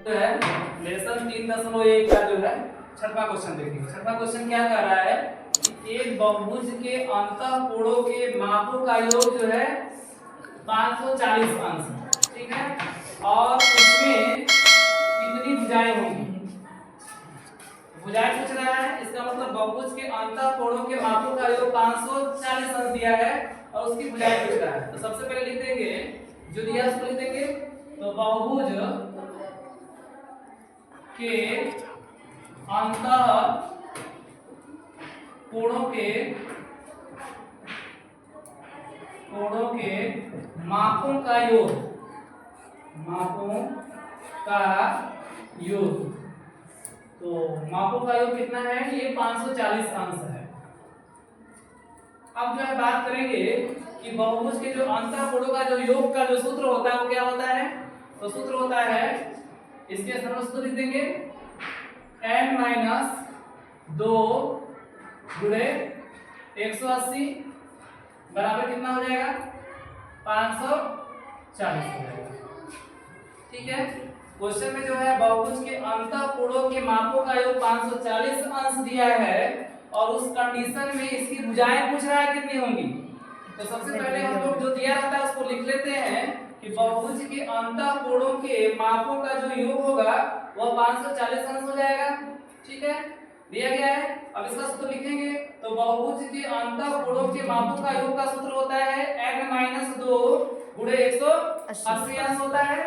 है लेसन 3.1 का जो है छठवां क्वेश्चन देखिए। छठवां क्वेश्चन क्या कह रहा है कि एक बहुभुज के अंतःकोणों के मापों का योग जो है 540 अंश, ठीक है, और उसमें कितनी भुजाएं होंगी। भुजाएं पूछ रहा है, इसका मतलब बहुभुज के अंतःकोणों के मापों का योग 540 अंश दिया है और उसकी भुजाएं पूछ रहा है। तो सबसे पहले लिख देंगे जो दिया उसको लिख देंगे। तो बहुभुज के अंतःकोणों के मापों का योग, मापों का योग, तो मापों का योग कितना है, ये 540 अंश है। अब जो है बात करेंगे कि बहुभुज के जो अंतःकोणों का जो योग का जो सूत्र होता है वो क्या होता है। तो सूत्र होता है, इसके सरल सूत्र लिख देंगे n-2 गुणे 180 बराबर कितना हो जाएगा 540 हो जाएगा, ठीक है। क्वेश्चन में जो है बहुभुज के अंतःकोणों के मापों का योग 540 अंश दिया है और उस कंडीशन में इसकी भुजाएं पूछ रहा है कितनी होंगी। तो सबसे पहले हम लोग जो दिया रहता है उसको लिख लेते हैं कि बहुभुज के अंतःकोणों के मापों का जो योग होगा वह 540 अंश हो जाएगा, ठीक है, दिया गया है। अब इसका सूत्र लिखेंगे तो बहुभुज के अंतःकोणों के मापों का योग का सूत्र होता है n-2 गुणे 180 अंश होता है,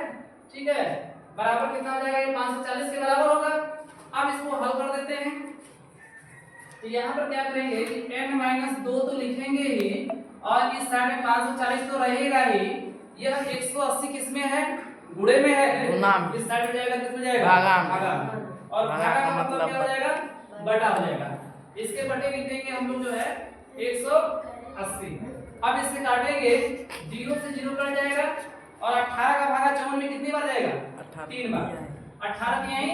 ठीक है, बराबर कितना हो जाएगा, ये 540 के बराबर होगा। अब इसको हल कर देते हैं। तो यहाँ पर क्या करेंगे कि n-2 तो लिखेंगे ही और इस साइड में 540 तो रहेगा ही। यह 180 किस में है, गुणे में है, इस साइड में जाएगा किस में जाएगा, भागा, और भागा का मतलब क्या हो जाएगा, बटा हो जाएगा। इसके बटे लिख देंगे हम लोग जो है 180। अब इसे काटेंगे, 0 से 0 कट जाएगा और 18 का भागा 54 में कितनी बार जाएगा, 3 बार। 18 तिहाई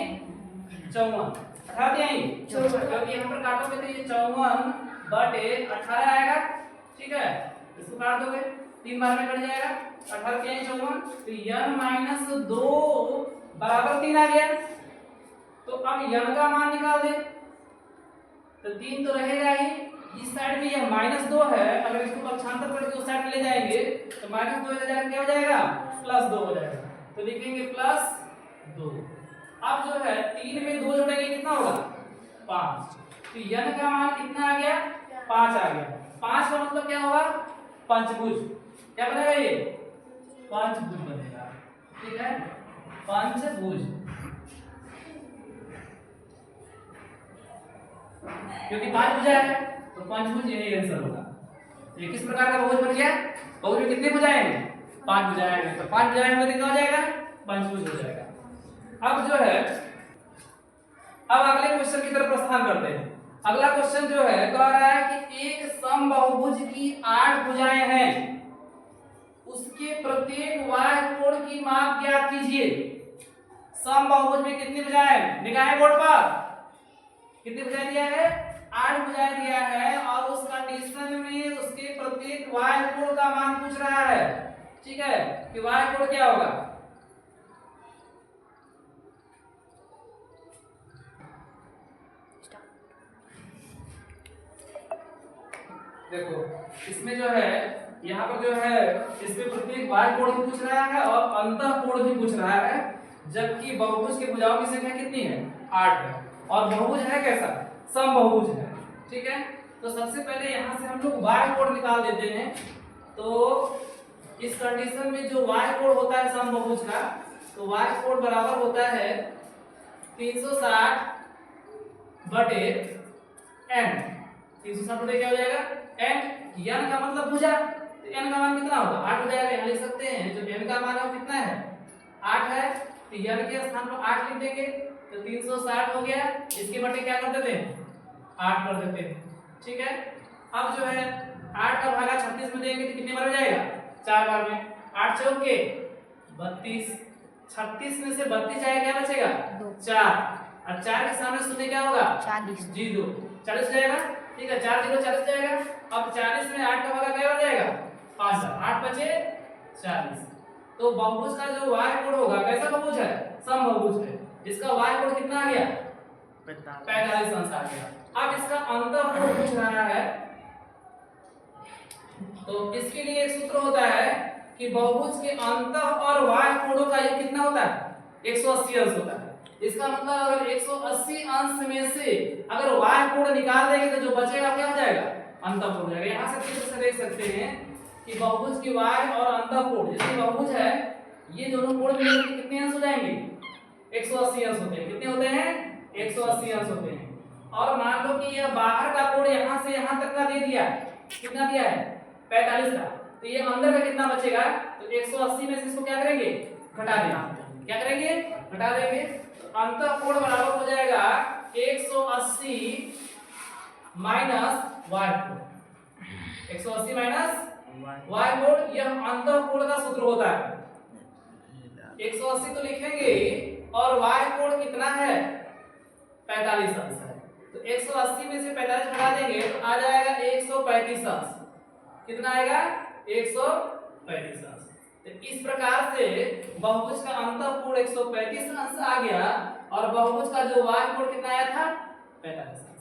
54, 18 तिहाई 54, क्योंकि यहाँ पर काटोगे तो ये 54 बटे 18 आएगा, ठीक है, इसको काट दोगे 3 बार में कट जाएगा, 18 तिहाई 54, तो n-2 बराबर 3 आ गया। तो अब n का मान निकाल दे, तो 3 तो रहेगा ही, इस साइड में यह -2 है, अगर इसको पक्षांतर करके उस साइड में ले जाएंगे तो -2 हो जाएगा, क्या हो जाएगा, +2 हो जाएगा। तो लिखेंगे +2। अब जो है 3 में 2 जोड़ेंगे कितना होगा, 5। तो n का मान कितना आ गया, 5 आ गया। 5 का मतलब क्या होगा, पंचभुज। क्या बनेगा, ये पंचभुज बनेगा, ठीक है, पंचभुज, क्योंकि 5 भुजा है तो पंचभुज यही आंसर होगा। ये किस प्रकार का बहुभुज बन गया, बहुभुज में कितनी भुजाएं हैं, 5 भुजाएं हैं, तो 5 भुजाएं में कितना हो जाएगा, पंचभुज हो जाएगा। अब जो है, अब अगले क्वेश्चन की तरफ प्रस्थान करते हैं। अगला क्वेश्चन जो है कह रहा है कि एक समबाहुभुज की 8 भुजाएं हैं, उसके प्रत्येक बाह्य कोण की माप ज्ञात कीजिए। समबाहुभुज में कितनी भुजाएं, निगाहें बोर्ड पर, कितनी भुजाएं दिया है, 8 भुजाएं दिया है और उस कंडीशन में उसके प्रत्येक बाह्य कोण का मान पूछ रहा है, ठीक है, कि बाह्य कोण क्या होगा। देखो इसमें जो है, यहाँ पर जो है इसमें प्रत्येक बाह्य कोण भी पूछ रहा है और अंतःकोण भी पूछ रहा है, जबकि बहुभुज के भुजाओं की संख्या कितनी है, 8 है, और बहुभुज है कैसा, समबाहुभुज है, ठीक है। तो सबसे पहले यहाँ से हम लोग बाह्य कोण निकाल देते हैं। तो इस कंडीशन में जो बाह्य कोण होता है समबाहुभुज का, तो बाह्य कोण बराबर होता है 360 बटे n। 360 बटे क्या हो जाएगा, n का मतलब भुजा, तो n का मान कितना होगा, 8 हो जाएगा। यहाँ लिख सकते हैं जो n का मान है वो कितना है, 8 है, तो n के स्थान पर 8 लिख देंगे, तो 360 हो गया। इसके बटे क्या कर देते हैं, 8 कर देते हैं, ठीक है। अब जो है 8 का भागा 36 में देंगे तो कितने बार हो जाएगा, 4 बार में। 8 चौके 32, 36 में से 32 जाएगा, क्या बचेगा, 4, और 4 के सामने शून्य क्या होगा, 40, 40 जाएगा, ठीक है, 4 0 40 जाएगा। अब 40 में 8 का भागा क्या हो जाएगा, 5, 8 बचे 40। तो बहुभुज का जो बाह्य कोण होगा कैसा बहुभुज है, समबहुभुज है, जिसका y कोण कितना आ गया 45 अंश आ गया। अब इसका अंतःकोण पूछ रहा है, तो इसके लिए एक सूत्र होता है कि बहुभुज के अंतः और y कोणों का योग कितना होता है 180 अंश होता है। इसका मतलब अगर 180 अंश में से अगर y कोण निकाल देंगे तो जो बचेगा क्या हो जाएगा अंतःकोण हो जाएगा। यहां से चित्र से देख सकते हैं कि बहुभुज की y और अंतःकोण, जैसे बहुभुज है ये दोनों कोण मिलकर कितने अंश हो जाएंगे 180 अंश होते हैं। कितने होते हैं 180 अंश होते हैं। और मान लो कि यह बाहर का कोण यहां से यहां तक का दे दिया, कितना दिया है 45 का, तो ये अंदर का कितना बचेगा, तो 180 में से इसको क्या करेंगे घटा देंगे। क्या करेंगे घटा देंगे, तो अंतःकोण बराबर हो जाएगा 180 माइनस y कोण, 180 माइनस y कोण, यह अंतःकोण का सूत्र होता है। 180 तो लिखेंगे और y कोण कितना है 45 अंश है, तो 180 में से 45 घटा देंगे तो आ जाएगा 135 अंश। कितना आएगा 135 अंश। तो इस प्रकार से बहुभुज का अंतःकोण 135 अंश आ गया और बहुभुज का जो y कोण कितना आया था 45।